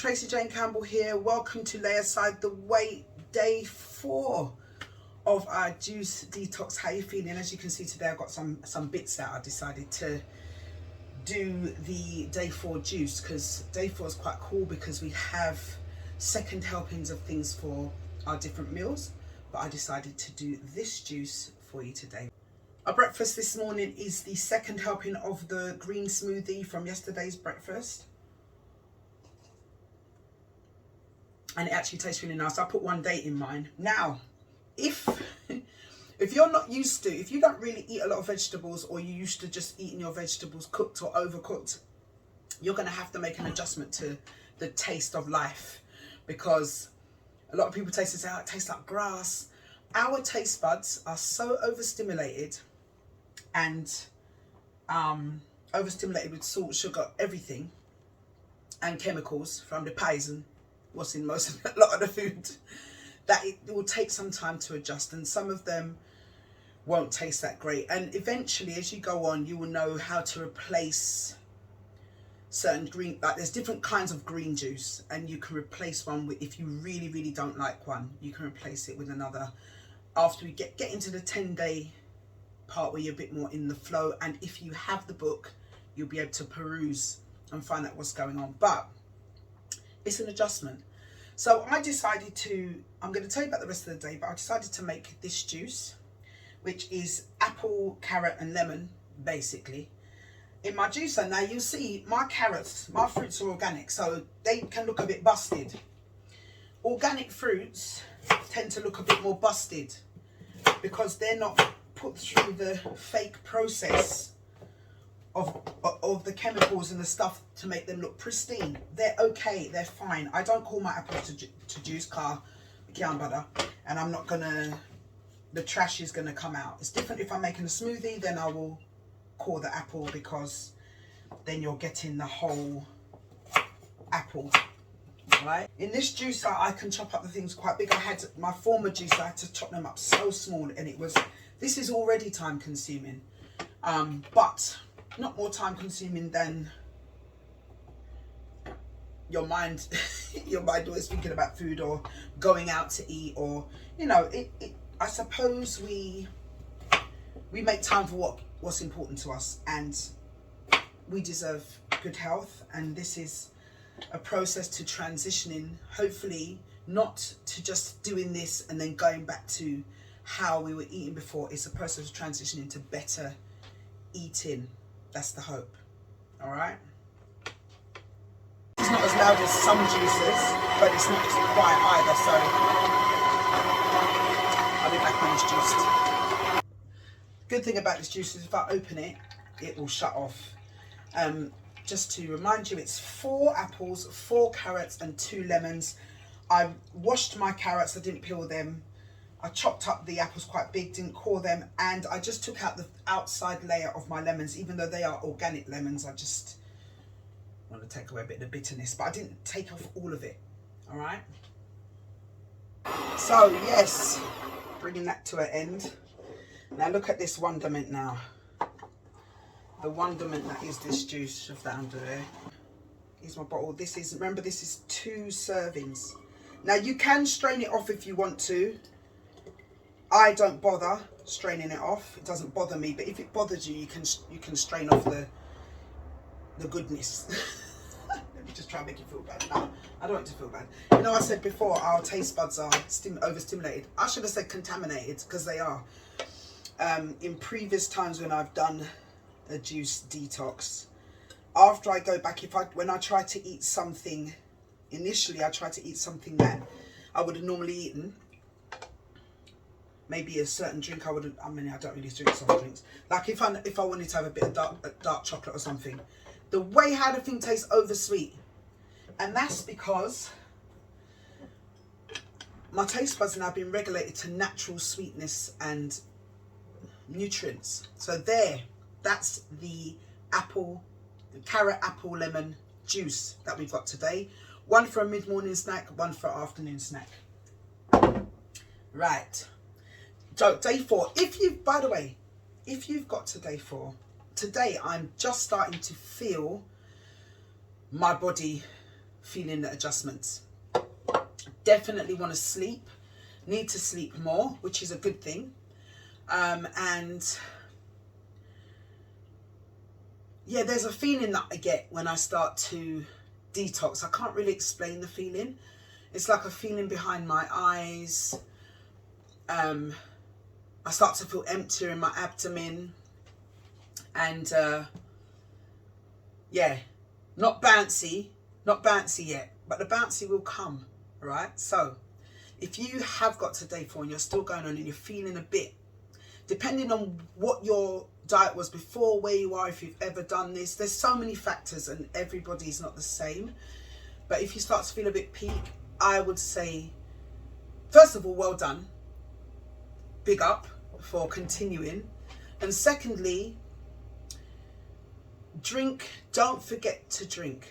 Tracy Jane Campbell here. Welcome to Lay Aside the Weight, day 4 of our juice detox. How you feeling? As you can see today, I've got some bits that I decided to do the day 4 juice, because day 4 is quite cool because we have second helpings of things for our different meals. But I decided to do this juice for you today. Our breakfast this morning is the second helping of the green smoothie from yesterday's breakfast. And it actually tastes really nice. I put one date in mine. Now, if you're not used to, if you don't really eat a lot of vegetables, or you're used to just eating your vegetables cooked or overcooked, you're going to have to make an adjustment to the taste of life, because a lot of people taste it, it tastes like grass. Our taste buds are so overstimulated and overstimulated with salt, sugar, everything, and chemicals from the poison, what's in most of a lot of the food, that it will take some time to adjust, and some of them won't taste that great. And eventually, as you go on, you will know how to replace certain green, like there's different kinds of green juice, and you can replace one with, if you really don't like one, you can replace it with another after we get into the 10-day part where you're a bit more in the flow. And if you have the book, you'll be able to peruse and find out what's going on. But it's an adjustment. So I decided to, I'm going to tell you about the rest of the day, but I decided to make this juice, which is apple, carrot and lemon, basically, in my juicer. Now you'll see my carrots, my fruits are organic, so they can look a bit busted. Organic fruits tend to look a bit more busted because they're not put through the fake process of the chemicals and the stuff to make them look pristine. They're okay, they're fine. I don't call my apples to juice car butter, and I'm not gonna, the trash is gonna come out. It's different if I'm making a smoothie, then I will core the apple, because then you're getting the whole apple, right? In this juicer, I can chop up the things quite big. I had my former juicer, I had to chop them up so small, and it was, this is already time consuming, but not more time consuming than your mind your mind always thinking about food or going out to eat, or you know, I suppose we make time for what's important to us, and we deserve good health. And this is a process to transitioning, hopefully not to just doing this and then going back to how we were eating before. It's a process of transitioning to better eating. That's the hope. All right. It's not as loud as some juices, but it's not quiet either. So I'll be back when it's juiced. Good thing about this juice is if I open it, it will shut off. Just to remind you, it's 4 apples, 4 carrots and 2 lemons. I washed my carrots, I didn't peel them. I chopped up the apples quite big, didn't core them, and I just took out the outside layer of my lemons. Even though they are organic lemons, I just want to take away a bit of the bitterness, but I didn't take off all of it. All right. So yes, bringing that to an end. Now look at this wonderment now. The wonderment that is this juice. Shove that under there. Here's my bottle. This is, remember, this is 2 servings. Now you can strain it off if you want to. I don't bother straining it off. It doesn't bother me, but if it bothers you, you can strain off the goodness. Let me just try and make you feel bad. No, I don't want you to feel bad. You know, I said before our taste buds are overstimulated. I should have said contaminated, because they are. In previous times when I've done a juice detox, after I go back, when I try to eat something, initially I try to eat something that I would have normally eaten. Maybe a certain drink I don't really drink soft drinks. Like if I wanted to have a bit of dark chocolate or something, the way how the thing tastes oversweet. And that's because my taste buds have now been regulated to natural sweetness and nutrients. So that's the carrot, apple, lemon juice that we've got today. One for a mid-morning snack, one for an afternoon snack. Right. So day 4, by the way, if you've got to day 4, today I'm just starting to feel my body feeling the adjustments. Definitely want to sleep, need to sleep more, which is a good thing. And yeah, there's a feeling that I get when I start to detox. I can't really explain the feeling. It's like a feeling behind my eyes. I start to feel emptier in my abdomen. And yeah, not bouncy yet, but the bouncy will come, right? So if you have got to day 4 and you're still going on and you're feeling a bit, depending on what your diet was before, where you are, if you've ever done this, there's so many factors and everybody's not the same. But if you start to feel a bit peak, I would say, first of all, well done, big up for continuing. And secondly, drink. Don't forget to drink.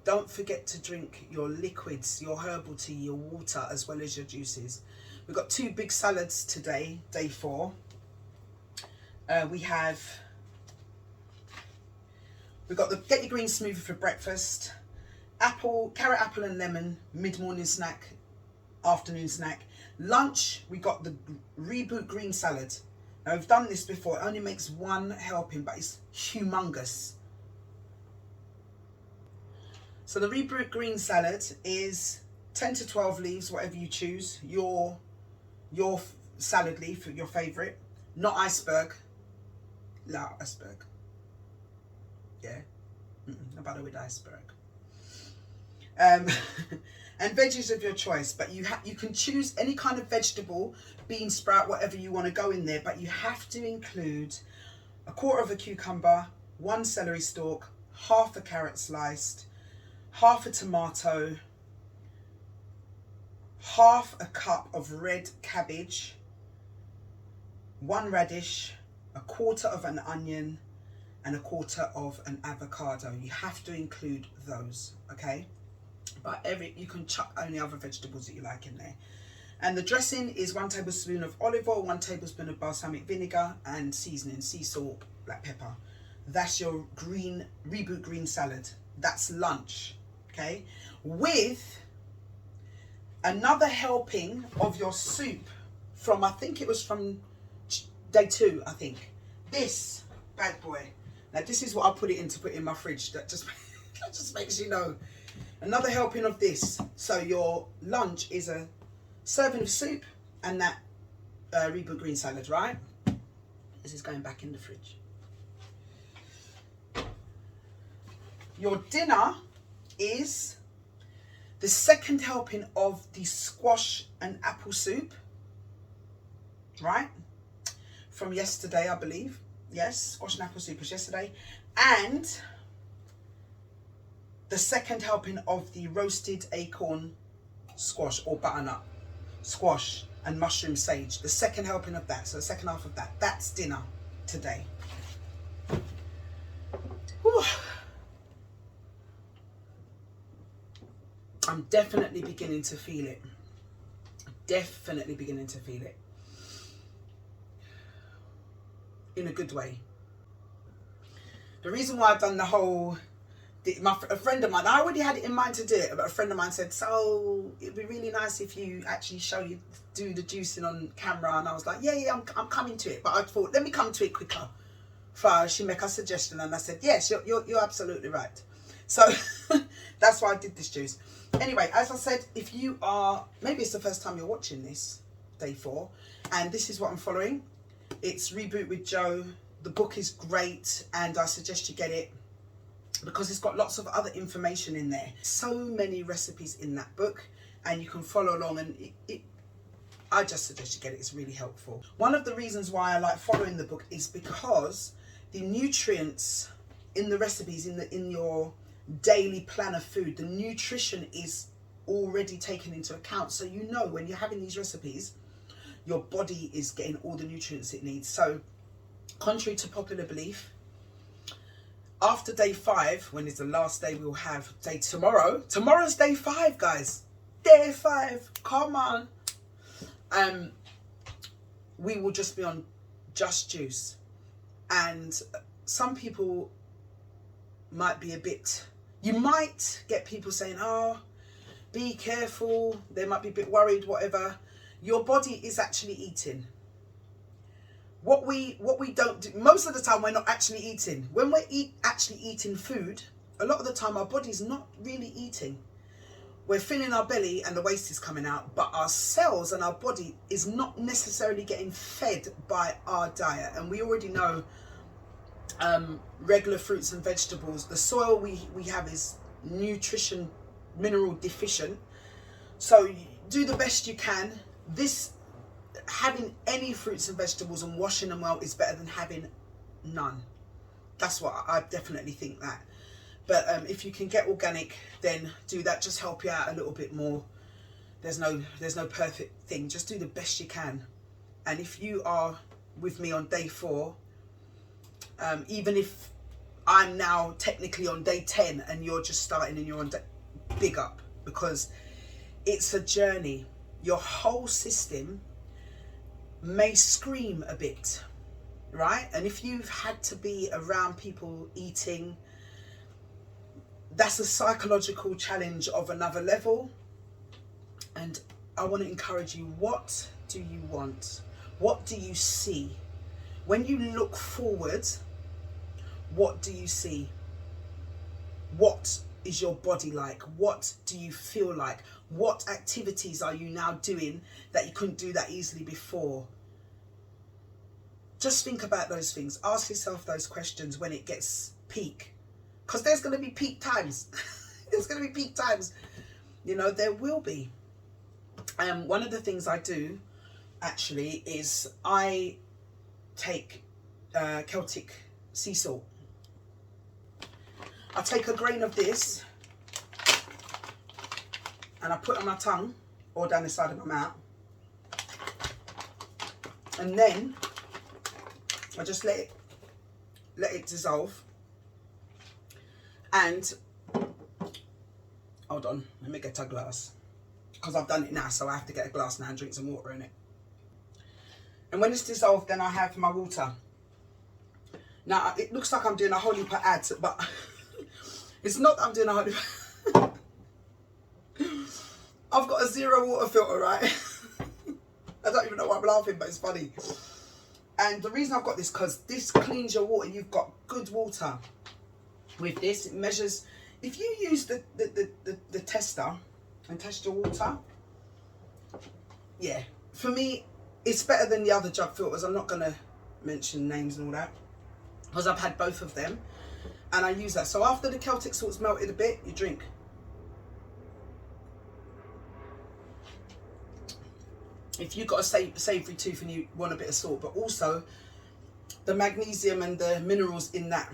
Don't forget to drink your liquids, your herbal tea, your water, as well as your juices. We've got 2 big salads today, day 4. We've got the Get Your Green smoothie for breakfast, carrot, apple and lemon, mid-morning snack, afternoon snack. Lunch, we got the Reboot green salad. Now, I've done this before. It only makes 1 helping, but it's humongous. So the Reboot green salad is 10 to 12 leaves, whatever you choose. Your salad leaf, your favourite. Not iceberg. La iceberg. Yeah. No bother with iceberg. And veggies of your choice, but you can choose any kind of vegetable, bean, sprout, whatever you want to go in there, but you have to include 1/4 of a cucumber, 1 celery stalk, half a carrot sliced, half a tomato, half a cup of red cabbage, 1 radish, 1/4 of an onion, and 1/4 of an avocado. You have to include those, okay? But you can chuck any other vegetables that you like in there. And the dressing is 1 tablespoon of olive oil, 1 tablespoon of balsamic vinegar, and seasoning, sea salt, black pepper. That's your Reboot green salad. That's lunch, okay? With another helping of your soup from, I think it was from day 2, I think. This bad boy. Now this is what I put it in to put in my fridge. That just makes you know. Another helping of this. So your lunch is a serving of soup and that Reboot green salad, right? This is going back in the fridge. Your dinner is the second helping of the squash and apple soup, right? From yesterday, I believe. Yes, squash and apple soup was yesterday. And the second helping of the roasted acorn squash or butternut squash and mushroom sage. The second helping of that. So the second half of that. That's dinner today. Whew. I'm definitely beginning to feel it. Definitely beginning to feel it. In a good way. The reason why I've done the whole... a friend of mine, I already had it in mind to do it, but a friend of mine said, so it'd be really nice if you actually do the juicing on camera. And I was like, yeah, I'm coming to it. But I thought, let me come to it quicker. She make a suggestion and I said, yes, you're absolutely right. So that's why I did this juice. Anyway, as I said, if you are, maybe it's the first time you're watching this, day 4, and this is what I'm following. It's Reboot with Joe. The book is great and I suggest you get it because it's got lots of other information in there. So many recipes in that book and you can follow along, and I just suggest you get it. It's really helpful. One of the reasons why I like following the book is because the nutrients in the recipes, in your daily plan of food, the nutrition is already taken into account. So you know when you're having these recipes, your body is getting all the nutrients it needs. So contrary to popular belief, after day 5, when it's the last day, we'll have tomorrow's day 5, guys. Day 5, come on. We will just be on just juice. And some people might be a bit, You might get people saying, oh, be careful, they might be a bit worried, whatever. Your body is actually eating. What we don't do, most of the time we're not actually eating. When we're actually eating food, a lot of the time our body's not really eating. We're filling our belly and the waste is coming out, but our cells and our body is not necessarily getting fed by our diet. And we already know regular fruits and vegetables, the soil we have is nutrition, mineral deficient. So do the best you can. Having any fruits and vegetables and washing them well is better than having none. That's what I definitely think that. But if you can get organic, then do that. Just help you out a little bit more. There's no perfect thing. Just do the best you can. And if you are with me on day 4, even if I'm now technically on day 10 and you're just starting and you're on big up, because it's a journey. Your whole system may scream a bit, right? And if you've had to be around people eating, that's a psychological challenge of another level. And I want to encourage you, what do you want? What do you see? When you look forward, what do you see? What is your body like? What do you feel like? What activities are you now doing that you couldn't do that easily before? Just think about those things. Ask yourself those questions when it gets peak. Because there's going to be peak times. There's going to be peak times. You know, there will be. One of the things I do, actually, is I take Celtic sea salt. I take a grain of this and I put it on my tongue or down the side of my mouth. And then I just let it dissolve. And hold on, let me get a glass, because I've done it now, so I have to get a glass now and drink some water in it. And when it's dissolved, then I have my water. Now it looks like I'm doing a whole heap of ads, but it's not that I'm doing a whole heap. I've got a 0 water filter, right? I don't even know why I'm laughing, but it's funny. And the reason I've got this, because this cleans your water. You've got good water. With this, it measures. If you use the tester and test your water, yeah, for me it's better than the other jug filters. I'm not going to mention names and all that, because I've had both of them and I use that. So after the Celtic salt's melted a bit, you drink. If you've got a savoury tooth and you want a bit of salt, but also the magnesium and the minerals in that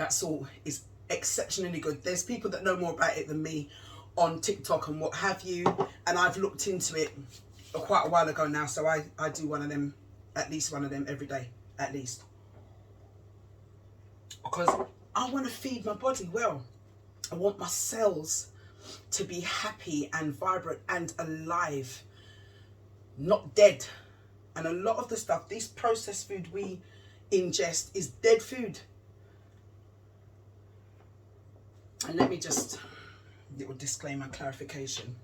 salt is exceptionally good. There's people that know more about it than me on TikTok and what have you, and I've looked into it quite a while ago now, so I do one of them, at least one of them every day, at least, because I want to feed my body well. I want my cells to be happy and vibrant and alive, not dead. And a lot of the stuff, this processed food we ingest, is dead food. And let me just, little disclaimer, clarification.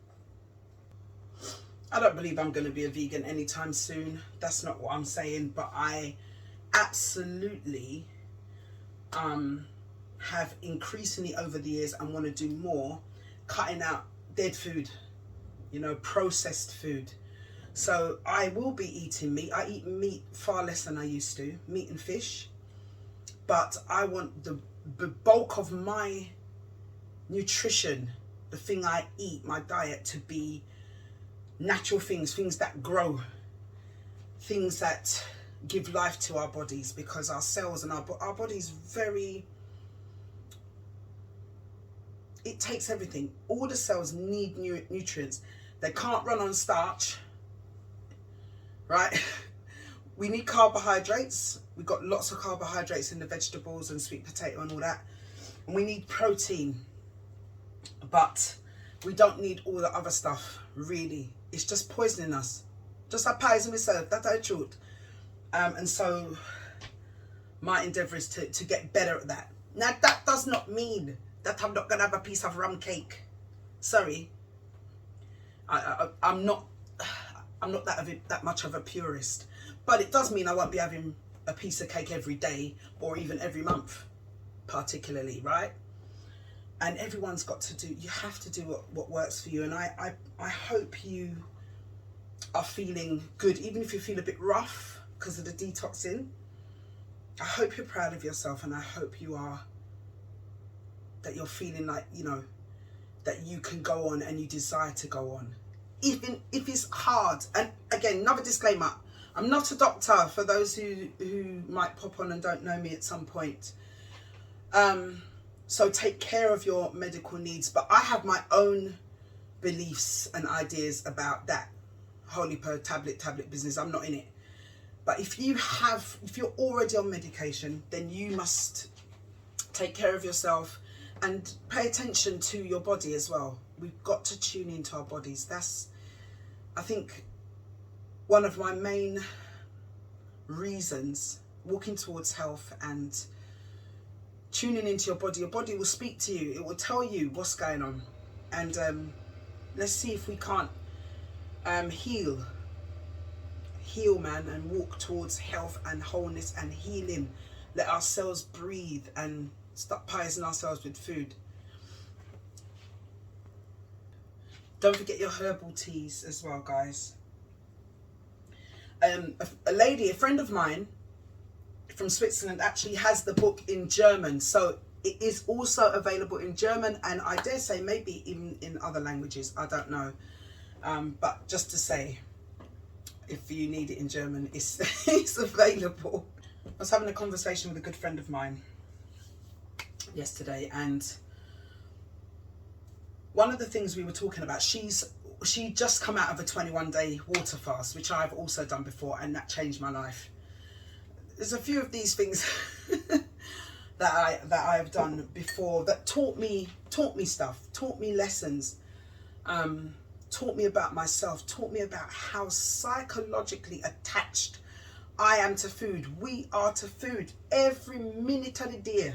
I don't believe I'm going to be a vegan anytime soon. That's not what I'm saying. But I absolutely have increasingly over the years and want to do more, cutting out dead food, you know, processed food. So I will be eating meat. I eat meat far less than I used to, meat and fish. But I want the bulk of my nutrition, the thing I eat, my diet, to be natural things, things that grow, things that give life to our bodies, because our cells and our body's very, it takes everything. All the cells need nutrients. They can't run on starch, right? We need carbohydrates. We've got lots of carbohydrates in the vegetables and sweet potato and all that. And we need protein. But we don't need all the other stuff, really. It's just poisoning us. Just like poison myself, that's the truth. And so my endeavour is to get better at that. Now, that does not mean that I'm not going to have a piece of rum cake. Sorry. I'm not that much of a purist. But it does mean I won't be having a piece of cake every day or even every month, particularly, right? And everyone's got to do, you have to do what works for you. And I hope you are feeling good, even if you feel a bit rough because of the detoxing. I hope you're proud of yourself, and I hope that you're feeling like, you know, that you can go on and you desire to go on. Even if it's hard. And again, another disclaimer, I'm not a doctor, for those who might pop on and don't know me at some point. So take care of your medical needs. But I have my own beliefs and ideas about that holy per tablet business. I'm not in it. But if you're already on medication, then you must take care of yourself and pay attention to your body as well. We've got to tune into our bodies. That's, I think, one of my main reasons, walking towards health and tuning into your body. Your body will speak to you. It will tell you what's going on. And let's see if we can't heal, man, and walk towards health and wholeness and healing. Let ourselves breathe and stop poisoning ourselves with food. Don't forget your herbal teas as well, guys. A friend of mine from Switzerland actually has the book in German, so it is also available in German, and I dare say maybe even in other languages. I don't know, but just to say, if you need it in German, it's available. I was having a conversation with a good friend of mine yesterday, and one of the things we were talking about, she just come out of a 21-day water fast, which I've also done before, and that changed my life. There's a few of these things that I have done before that taught me stuff, taught me lessons, taught me about myself, taught me about how psychologically attached I am to food. We are to food every minute of the day.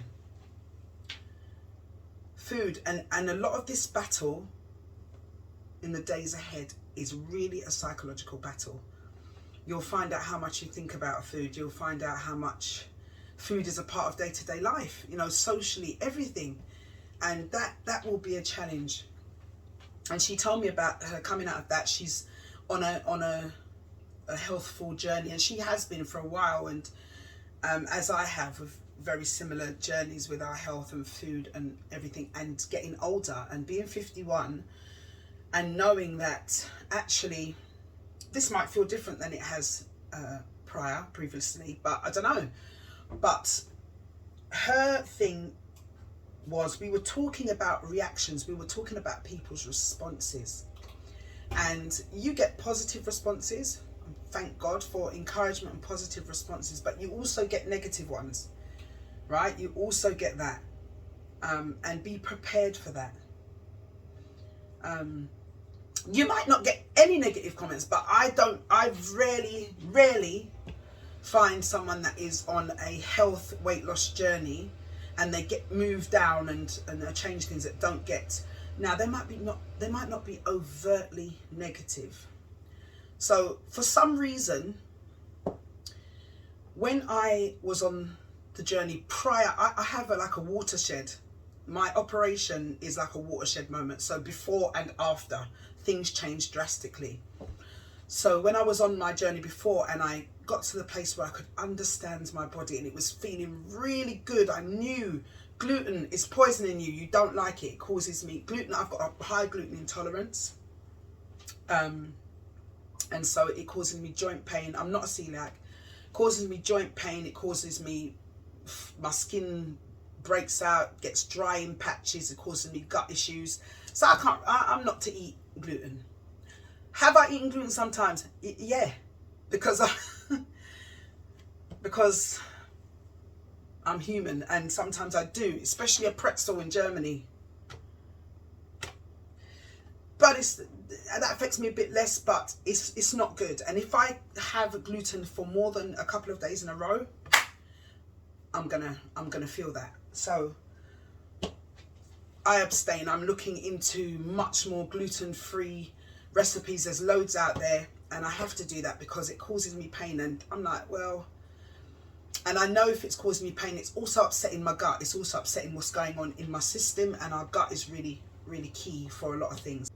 Food, and a lot of this battle in the days ahead is really a psychological battle. You'll find out how much you think about food. You'll find out how much food is a part of day-to-day life, you know, socially, everything. And that will be a challenge. And she told me about her coming out of that. She's on a healthful journey, and she has been for a while, and as I have, with very similar journeys with our health and food and everything, and getting older and being 51 and knowing that actually this might feel different than it has previously, but I don't know. But her thing was, we were talking about reactions, we were talking about people's responses, and you get positive responses, thank God for encouragement and positive responses, but you also get negative ones, right? You also get that, and be prepared for that. You might not get any negative comments, but I rarely find someone that is on a health weight loss journey and they get moved down and change things that don't get. Now, they might not be overtly negative. So for some reason, when I was on the journey prior, I have like a watershed. My operation is like a watershed moment. So before and after, things changed drastically. So when I was on my journey before and I got to the place where I could understand my body and it was feeling really good, I knew gluten is poisoning you. You don't like it. It causes me gluten. I've got a high gluten intolerance. And so it causes me joint pain. I'm not a celiac. It causes me joint pain. It causes me, my skin breaks out, gets dry in patches. It causes me gut issues. So I'm not to eat gluten. Have I eaten gluten sometimes? Yeah, because because I'm human, and sometimes I do, especially a pretzel in Germany. But that affects me a bit less, but it's not good. And if I have gluten for more than a couple of days in a row, I'm gonna feel that. So I abstain. I'm looking into much more gluten-free recipes. There's loads out there, and I have to do that because it causes me pain. And I'm like, well, and I know if it's causing me pain, it's also upsetting my gut. It's also upsetting what's going on in my system, and our gut is really, really key for a lot of things.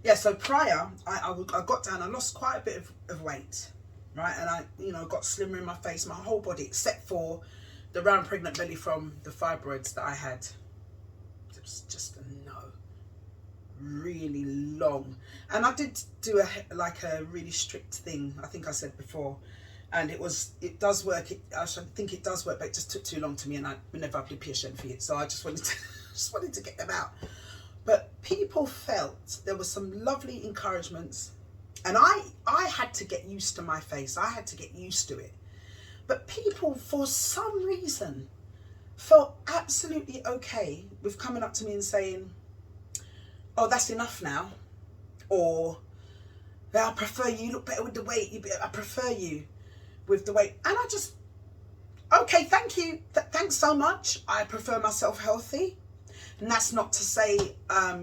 Yeah, so prior, I got down, I lost quite a bit of weight, right? And I, you know, got slimmer in my face, my whole body, except for the round pregnant belly from the fibroids that I had. It was just a no, really long. And I did do a really strict thing, I think I said before. And it does work. I think it does work, but it just took too long to me, and I never had patient for it. So I just wanted to get them out. But people felt there was some lovely encouragements, and I had to get used to my face. I had to get used to it. But people, for some reason, felt absolutely okay with coming up to me and saying, "Oh, that's enough now," or, "I prefer you. You look better with the weight. I prefer you with the weight." And I just, okay, thank you. Thanks so much. I prefer myself healthy. And that's not to say, I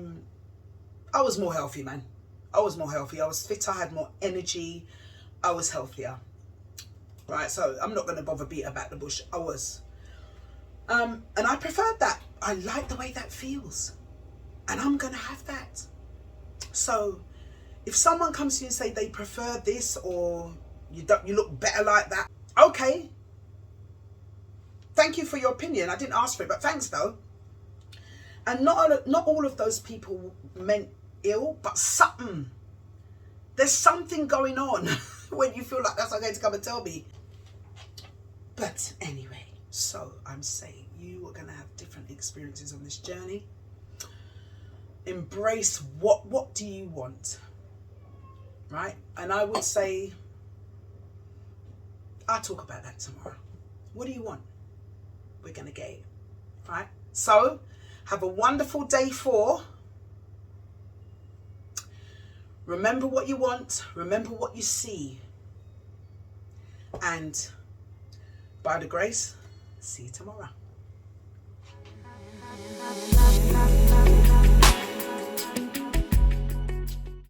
was more healthy, man. I was more healthy. I was fitter. I had more energy. I was healthier. Right. So I'm not going to bother beat about the bush. I was. And I preferred that. I like the way that feels. And I'm going to have that. So if someone comes to you and say they prefer this, or you look better like that, okay. Thank you for your opinion. I didn't ask for it, but thanks though. And not all of those people meant ill, but there's something going on when you feel like that's okay to come and tell me. But anyway, so I'm saying you are going to have different experiences on this journey. Embrace what do you want, right? And I would say, I'll talk about that tomorrow. What do you want? We're going to get it, right? So have a wonderful day 4. Remember what you want. Remember what you see. And by the grace, see you tomorrow.